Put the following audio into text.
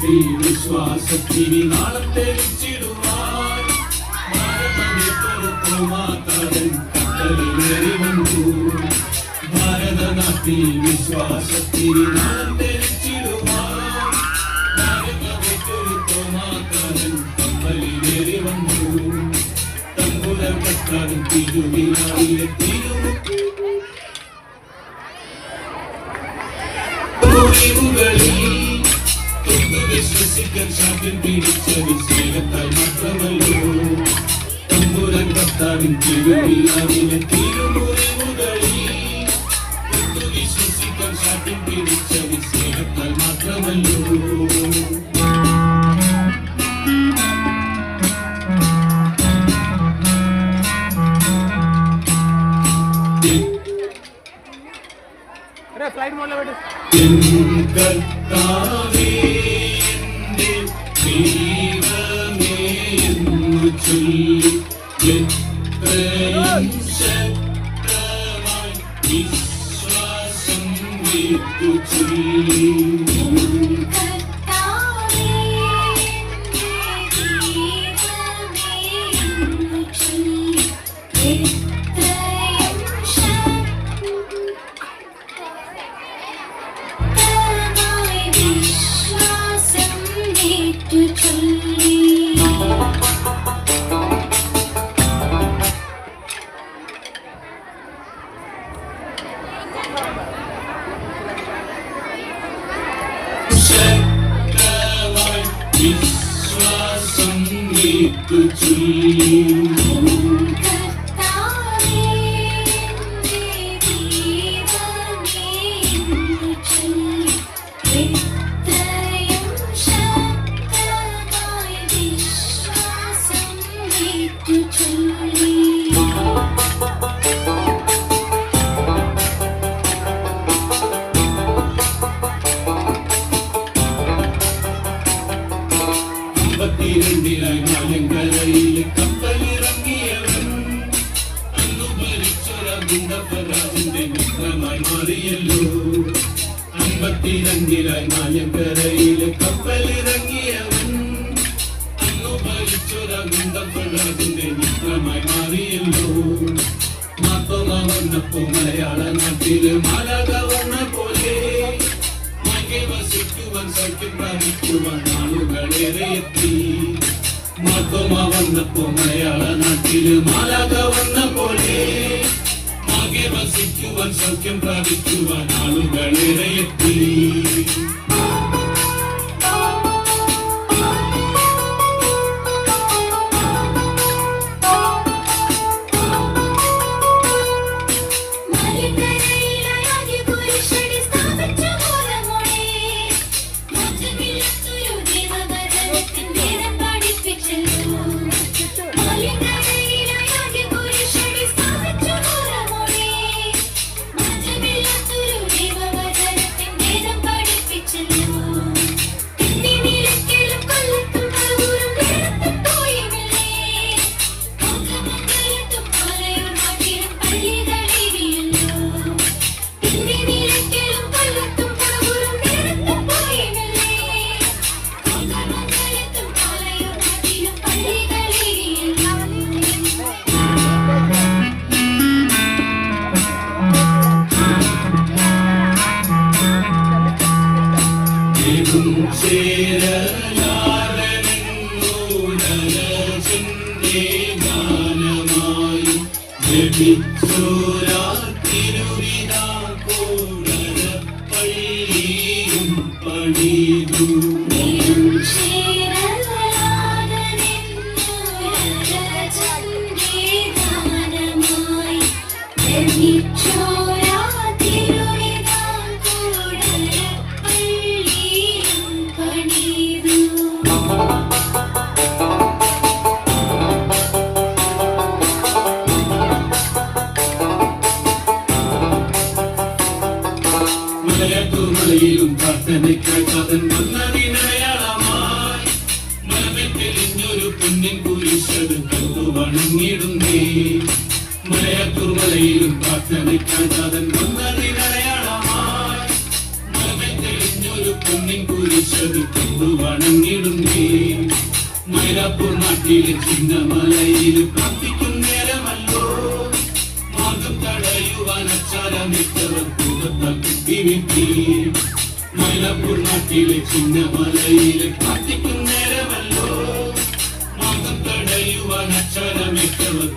നാട്ടിൽ വിശ്വാസത്തിന് നാളം തെളിച്ചിടുവാൻ മാതാടൻ കപ്പലിലേറി വന്നു. ഭാരതനാട്ടിൽ വിശ്വാസത്തിന് നാളം തെളിച്ചിടുവാൻ മാതാടൻ കപ്പലിലേറി വന്നു. തമ്പുരാൻ കർത്താവിൻ തിരുവിലാവിലെ വിശ്വസിക്കാൻ ശാഠ്യം പിടിച്ച വിശേഷത്താൽ മാത്രമല്ലോ തമ്പുരാൻ കർത്താവിൻ തിരുവിലാവിലെ തിരുമുറിവുകളിൽ വിശ്വസിക്കാൻ ശാഠ്യം പിടിച്ച വിശേഷത്താൽ മാത്രമല്ലോ. ഫ്ലൈറ്റ് മോഡിൽ പോയിട്ട് കർത്താവേ ദൈവമേ എന്നു ചൊല്ലി എത്രയും ശക്തമായി വിശ്വാസം വിട്ടു ചൊല്ലി വിശ്വാസം വിട്ടു ചൊല്ലി ിൽ കപ്പലിറങ്ങിയവൻ അന്നു ഭരിച്ചൊരാജിന്റെ മിത്രമായി മാറിയല്ലോ. 52 നായങ്കരയിൽ കപ്പലിറങ്ങിയവൻ അന്നു ഭരിച്ചൊരാജിന്റെ മിത്രമായി മാറിയല്ലോ. മാത്തോമ വന്നപ്പോ മലയാള നാട്ടില് മാലാക വന്ന പോലെ വസിക്കുവാൻ സൗഖ്യം പ്രാപിക്കുവാൻ ആളുകളേറെ എത്തി. മാത്തോമ വന്നപ്പോ മലയാള നാട്ടില് മാലാക വന്ന പോലെ ആകെ വസിക്കുവാൻ സൗഖ്യം പ്രാപിക്കുവാൻ ആളുകളേറെ എത്തി. മലയാറ്റൂർമലയിലും പ്രാർത്ഥനയ്ക്കായി കഥൻ വന്നതിനടയാളമായി മനമേ തെളിഞ്ഞൊരു പുണ്യൻ കുരിശത് കണ്ടു വണങ്ങിടുന്നേ. മലയാറ്റൂർമലയിലും പ്രാർത്ഥനയ്ക്കായി കഥൻ വന്നതിനടയാളമായി മനമേ തെളിഞ്ഞൊരു പൊന്നിൻ കുരിശത് കൊണ്ടു വണങ്ങിടുന്നേ. മൈലാപ്പൂർ നാട്ടിലെ ചിന്നമലയിൽ പ്രാർത്ഥിക്കും നേരമല്ലോ, മാർഗം തടയുവാൻ അച്ചാരമിട്ടവർ കൂടത്താൽ കുത്തിവിട്ടി. മൈലാപ്പൂർ നാട്ടിലെ ചിന്നമലയിൽ പ്രാർത്ഥിക്കും നേരമല്ലോ, മാർഗം തടയുവാൻ അച്ചാരമിട്ടവർ